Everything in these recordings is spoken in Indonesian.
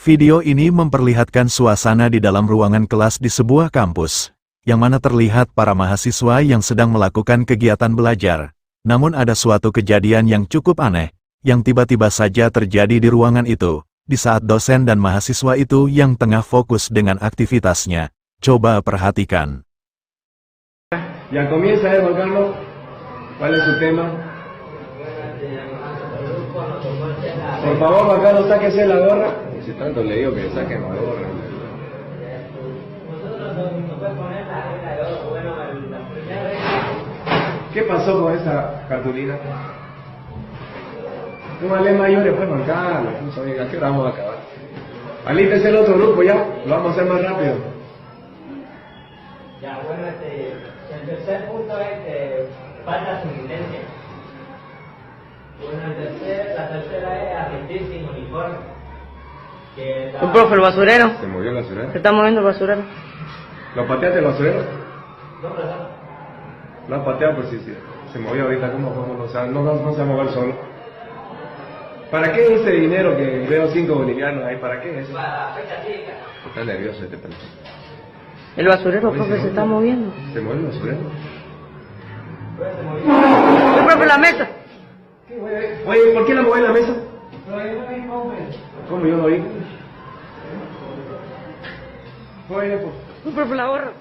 Video ini memperlihatkan suasana di dalam ruangan kelas di sebuah kampus, yang mana terlihat para mahasiswa yang sedang melakukan kegiatan belajar. Namun ada suatu kejadian yang cukup aneh, yang tiba-tiba saja terjadi di ruangan itu, di saat dosen dan mahasiswa itu yang tengah fokus dengan aktivitasnya. Coba perhatikan. Ya comienza, Juan Carlos. ¿Cuál es su tema? Por favor, Juan Carlos, sáquese la gorra. Si tanto le digo que saquen la gorra. ¿Qué pasó con esa cartulina? Póngale mayores, pues, Juan Carlos. No sabía, ¿a qué hora vamos a acabar? Alístese el otro grupo ya, lo vamos a hacer más rápido. Ya, bueno, el tercer punto es falta sin licencia. Bueno, la tercera es asistir sin uniforme. Un profe, el basurero. ¿Se movió el basurero? Se está moviendo el basurero. ¿Lo pateaste el basurero? No, pero no. Lo has pateado, pues sí. Se movió ahorita, ¿cómo no se va a mover solo? ¿Para qué ese dinero que veo 5 bolivianos ahí? ¿Para qué es eso? Para la fecha cívica. Está nervioso este pelado. El basurero, profe, se está moviendo. ¿Se mueve el basurero? Un profe, la mesa. Oye, ¿por qué la mueve la mesa? ¿Cómo yo no vi? Oye, pues. Un profe, la gorra.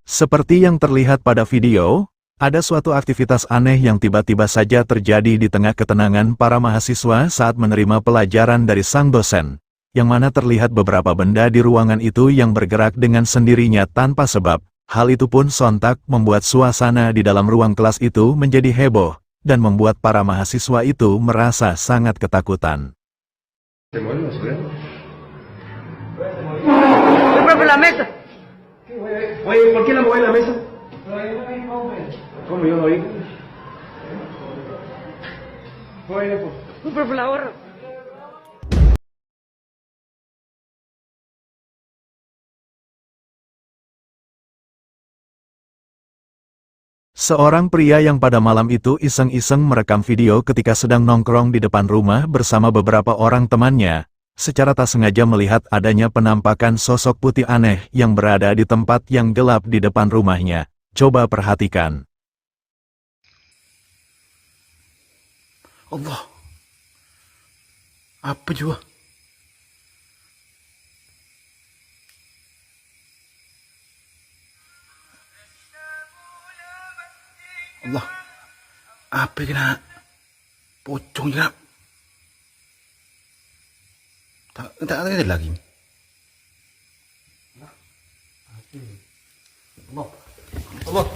Seperti yang terlihat pada video, ada suatu aktivitas aneh yang tiba-tiba saja terjadi di tengah ketenangan para mahasiswa saat menerima pelajaran dari sang dosen, yang mana terlihat beberapa benda di ruangan itu yang bergerak dengan sendirinya tanpa sebab. Hal itu pun sontak membuat suasana di dalam ruang kelas itu menjadi heboh, dan membuat para mahasiswa itu merasa sangat ketakutan. ¿Se mueve el basurero? Un profe, la mesa. Oye, ¿por qué la mueve la mesa? ¿Cómo yo no vi? Oye, pues. Un profe, la gorra. Seorang pria yang pada malam itu iseng-iseng merekam video ketika sedang nongkrong di depan rumah bersama beberapa orang temannya, secara tak sengaja melihat adanya penampakan sosok putih aneh yang berada di tempat yang gelap di depan rumahnya. Coba perhatikan. Allah, apa juga? Allah, apa kena pocong juga? Tak ada lagi. Allah.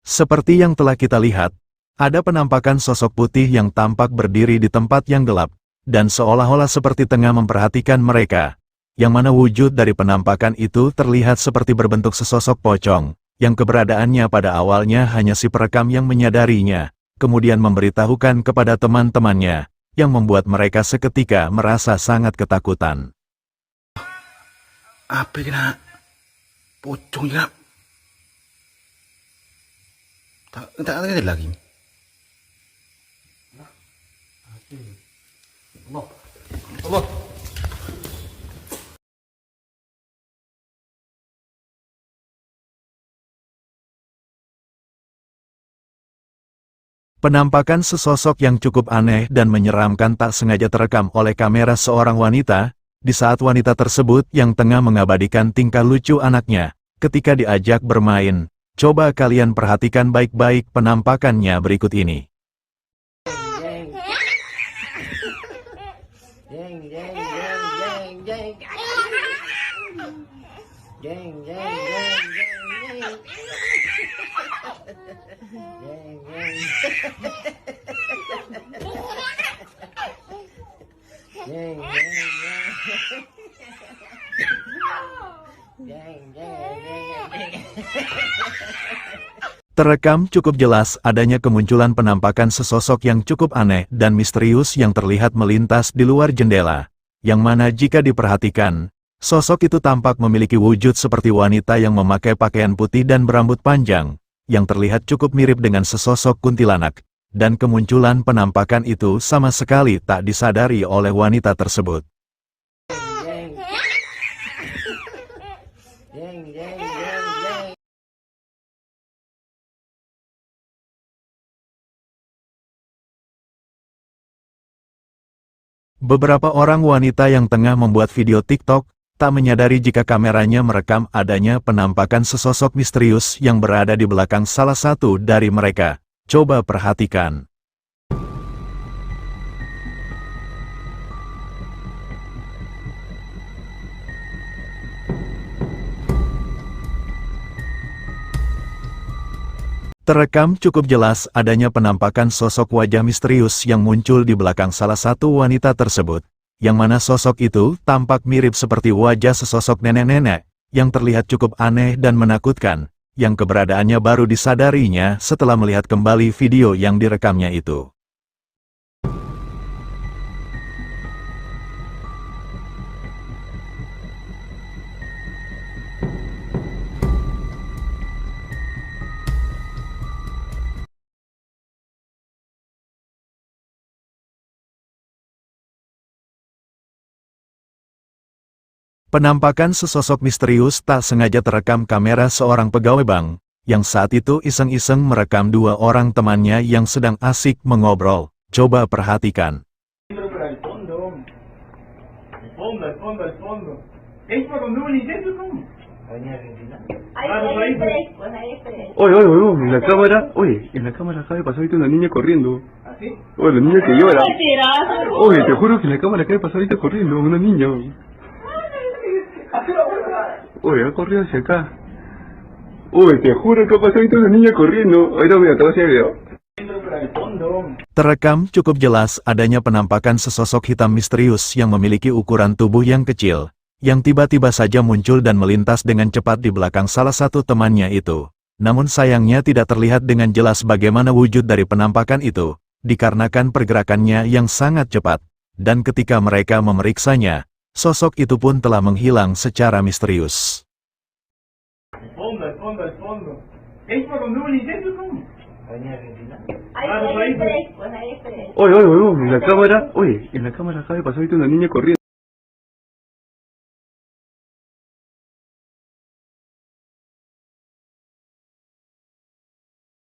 Seperti yang telah kita lihat, ada penampakan sosok putih yang tampak berdiri di tempat yang gelap, dan seolah-olah seperti tengah memperhatikan mereka, yang mana wujud dari penampakan itu terlihat seperti berbentuk sesosok pocong, yang keberadaannya pada awalnya hanya si perekam yang menyadarinya, kemudian memberitahukan kepada teman-temannya, yang membuat mereka seketika merasa sangat ketakutan. Apa kena pocong juga? Tak ada lagi. Allah. Penampakan sesosok yang cukup aneh dan menyeramkan tak sengaja terekam oleh kamera seorang wanita, di saat wanita tersebut yang tengah mengabadikan tingkah lucu anaknya, ketika diajak bermain. Coba kalian perhatikan baik-baik penampakannya berikut ini. Terekam cukup jelas adanya kemunculan penampakan sesosok yang cukup aneh dan misterius yang terlihat melintas di luar jendela, yang mana jika diperhatikan, sosok itu tampak memiliki wujud seperti wanita yang memakai pakaian putih dan berambut panjang, yang terlihat cukup mirip dengan sesosok kuntilanak, dan kemunculan penampakan itu sama sekali tak disadari oleh wanita tersebut. Beberapa orang wanita yang tengah membuat video TikTok tak menyadari jika kameranya merekam adanya penampakan sesosok misterius yang berada di belakang salah satu dari mereka. Coba perhatikan. Terekam cukup jelas adanya penampakan sosok wajah misterius yang muncul di belakang salah satu wanita tersebut, yang mana sosok itu tampak mirip seperti wajah sesosok nenek-nenek, yang terlihat cukup aneh dan menakutkan, yang keberadaannya baru disadarinya setelah melihat kembali video yang direkamnya itu. Penampakan sesosok misterius tak sengaja terekam kamera seorang pegawai bank, yang saat itu iseng-iseng merekam dua orang temannya yang sedang asik mengobrol. Coba perhatikan. Al fondo. Al fondo. ¿Es por donde hubo el incendio, cómo? Hay tres, pues hay tres. Oye, en la cámara, en la cámara acaba de pasar ahorita una niña corriendo. ¿Así? Oye, la niña que llora. Mentiroso. Oye, te juro que en la cámara acaba de pasar ahorita corriendo, una niña. Oye, ha corrido hacia acá. Oye, te juro que ha pasado ahorita una niña corriendo. Ahorita mira, te voy a hacer video. Terekam cukup jelas adanya penampakan sesosok hitam misterius yang memiliki ukuran tubuh yang kecil, yang tiba-tiba saja muncul dan melintas dengan cepat di belakang salah satu temannya itu. Namun sayangnya tidak terlihat dengan jelas bagaimana wujud dari penampakan itu, dikarenakan pergerakannya yang sangat cepat, dan ketika mereka memeriksanya, sosok itu pun telah menghilang secara misterius. Al fondo. ¿Es por donde hubo el incendio, cómo? Hay tres, pues hay tres. Oye, en la cámara, en la cámara acaba de pasar ahorita una niña corriendo.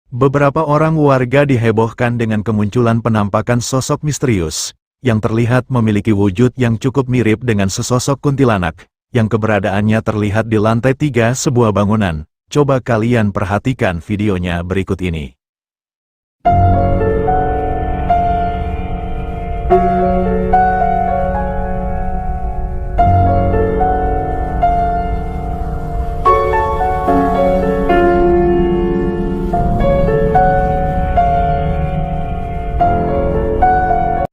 Beberapa orang warga dihebohkan dengan kemunculan penampakan sosok misterius, yang terlihat memiliki wujud yang cukup mirip dengan sesosok kuntilanak, yang keberadaannya terlihat di lantai 3 sebuah bangunan. Coba kalian perhatikan videonya berikut ini.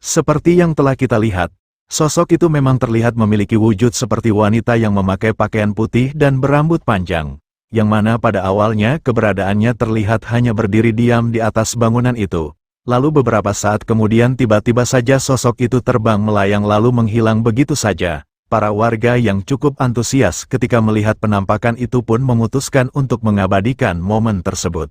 Seperti yang telah kita lihat, sosok itu memang terlihat memiliki wujud seperti wanita yang memakai pakaian putih dan berambut panjang, yang mana pada awalnya keberadaannya terlihat hanya berdiri diam di atas bangunan itu. Lalu beberapa saat kemudian tiba-tiba saja sosok itu terbang melayang lalu menghilang begitu saja. Para warga yang cukup antusias ketika melihat penampakan itu pun memutuskan untuk mengabadikan momen tersebut.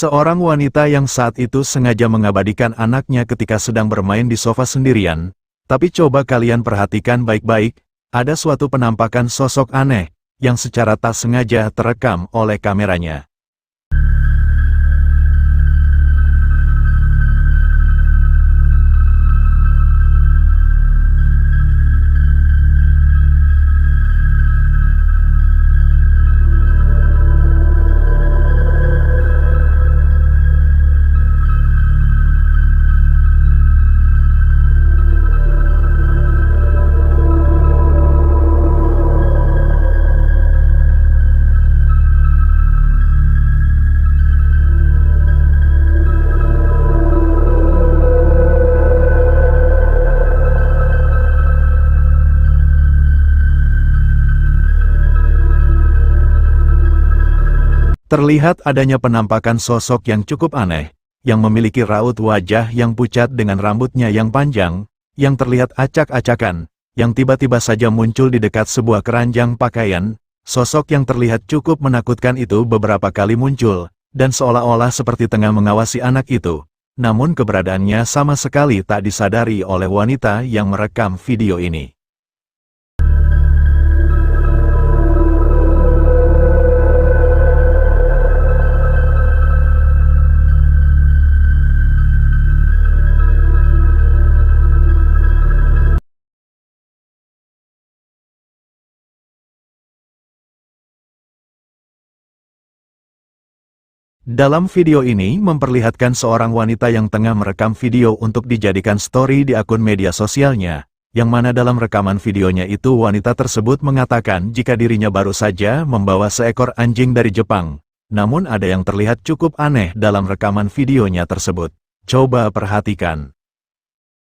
Seorang wanita yang saat itu sengaja mengabadikan anaknya ketika sedang bermain di sofa sendirian, tapi coba kalian perhatikan baik-baik, ada suatu penampakan sosok aneh, yang secara tak sengaja terekam oleh kameranya. Terlihat adanya penampakan sosok yang cukup aneh, yang memiliki raut wajah yang pucat dengan rambutnya yang panjang, yang terlihat acak-acakan, yang tiba-tiba saja muncul di dekat sebuah keranjang pakaian. Sosok yang terlihat cukup menakutkan itu beberapa kali muncul, dan seolah-olah seperti tengah mengawasi anak itu. Namun keberadaannya sama sekali tak disadari oleh wanita yang merekam video ini. Dalam video ini memperlihatkan seorang wanita yang tengah merekam video untuk dijadikan story di akun media sosialnya, yang mana dalam rekaman videonya itu wanita tersebut mengatakan jika dirinya baru saja membawa seekor anjing dari Jepang. Namun ada yang terlihat cukup aneh dalam rekaman videonya tersebut. Coba perhatikan.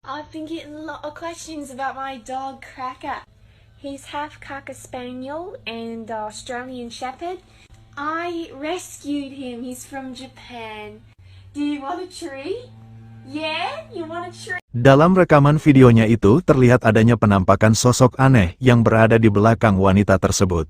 I've been getting a lot of questions about my dog Cracker. He's half Cocker Spaniel and Australian Shepherd. I rescued him. He's from Japan. Do you want a tree? Yeah? You want a tree? Dalam rekaman videonya itu terlihat adanya penampakan sosok aneh yang berada di belakang wanita tersebut.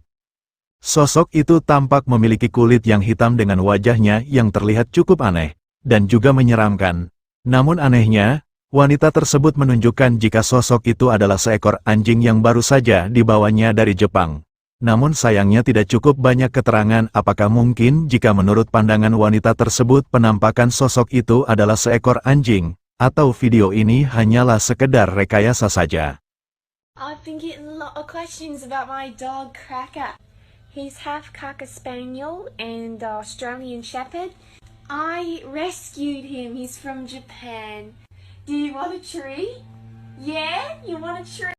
Sosok itu tampak memiliki kulit yang hitam dengan wajahnya yang terlihat cukup aneh, dan juga menyeramkan. Namun anehnya, wanita tersebut menunjukkan jika sosok itu adalah seekor anjing yang baru saja dibawanya dari Jepang. Namun sayangnya tidak cukup banyak keterangan apakah mungkin jika menurut pandangan wanita tersebut penampakan sosok itu adalah seekor anjing, atau video ini hanyalah sekedar rekayasa saja. I've been getting a lot of questions about my dog Cracker. He's half Cocker Spaniel and Australian Shepherd. I rescued him. He's from Japan. Do you want a tree? Yeah? You want a tree?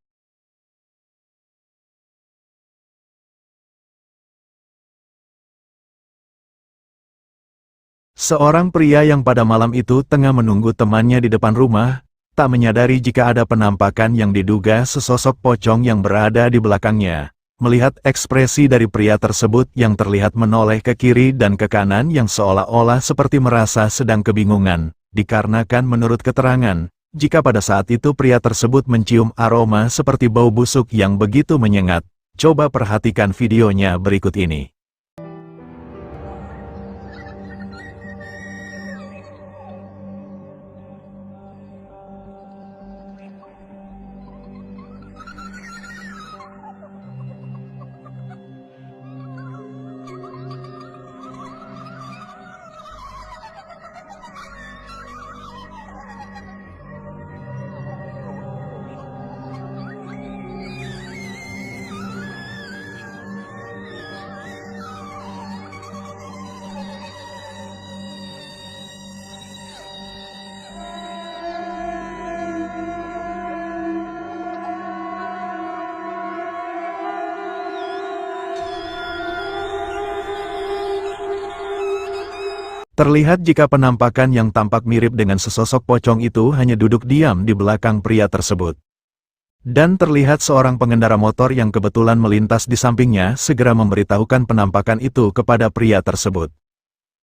Seorang pria yang pada malam itu tengah menunggu temannya di depan rumah, tak menyadari jika ada penampakan yang diduga sesosok pocong yang berada di belakangnya. Melihat ekspresi dari pria tersebut yang terlihat menoleh ke kiri dan ke kanan yang seolah-olah seperti merasa sedang kebingungan, dikarenakan menurut keterangan, jika pada saat itu pria tersebut mencium aroma seperti bau busuk yang begitu menyengat. Coba perhatikan videonya berikut ini. Terlihat jika penampakan yang tampak mirip dengan sesosok pocong itu hanya duduk diam di belakang pria tersebut. Dan terlihat seorang pengendara motor yang kebetulan melintas di sampingnya segera memberitahukan penampakan itu kepada pria tersebut.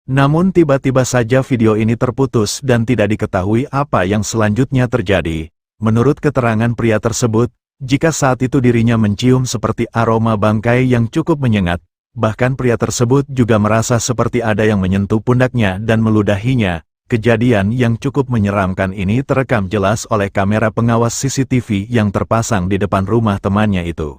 Namun tiba-tiba saja video ini terputus dan tidak diketahui apa yang selanjutnya terjadi. Menurut keterangan pria tersebut, jika saat itu dirinya mencium seperti aroma bangkai yang cukup menyengat. Bahkan pria tersebut juga merasa seperti ada yang menyentuh pundaknya dan meludahinya. Kejadian yang cukup menyeramkan ini terekam jelas oleh kamera pengawas CCTV yang terpasang di depan rumah temannya itu.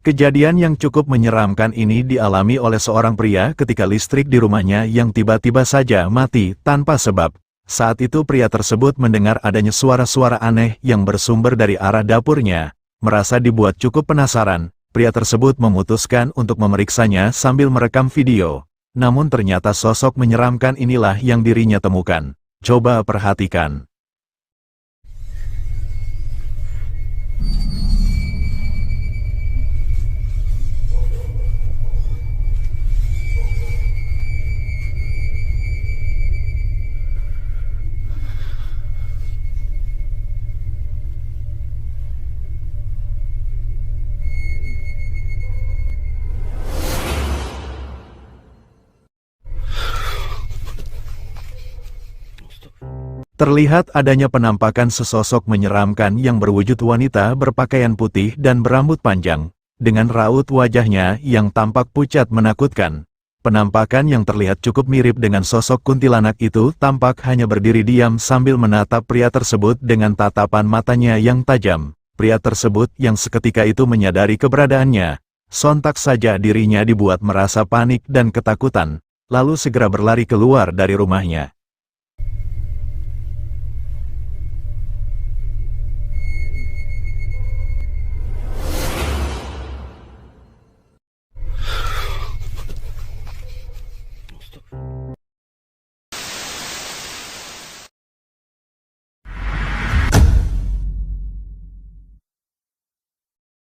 Kejadian yang cukup menyeramkan ini dialami oleh seorang pria ketika listrik di rumahnya yang tiba-tiba saja mati tanpa sebab. Saat itu pria tersebut mendengar adanya suara-suara aneh yang bersumber dari arah dapurnya. Merasa dibuat cukup penasaran, pria tersebut memutuskan untuk memeriksanya sambil merekam video. Namun ternyata sosok menyeramkan inilah yang dirinya temukan. Coba perhatikan. Terlihat adanya penampakan sesosok menyeramkan yang berwujud wanita berpakaian putih dan berambut panjang, dengan raut wajahnya yang tampak pucat menakutkan. Penampakan yang terlihat cukup mirip dengan sosok kuntilanak itu tampak hanya berdiri diam sambil menatap pria tersebut dengan tatapan matanya yang tajam. Pria tersebut yang seketika itu menyadari keberadaannya, sontak saja dirinya dibuat merasa panik dan ketakutan, lalu segera berlari keluar dari rumahnya.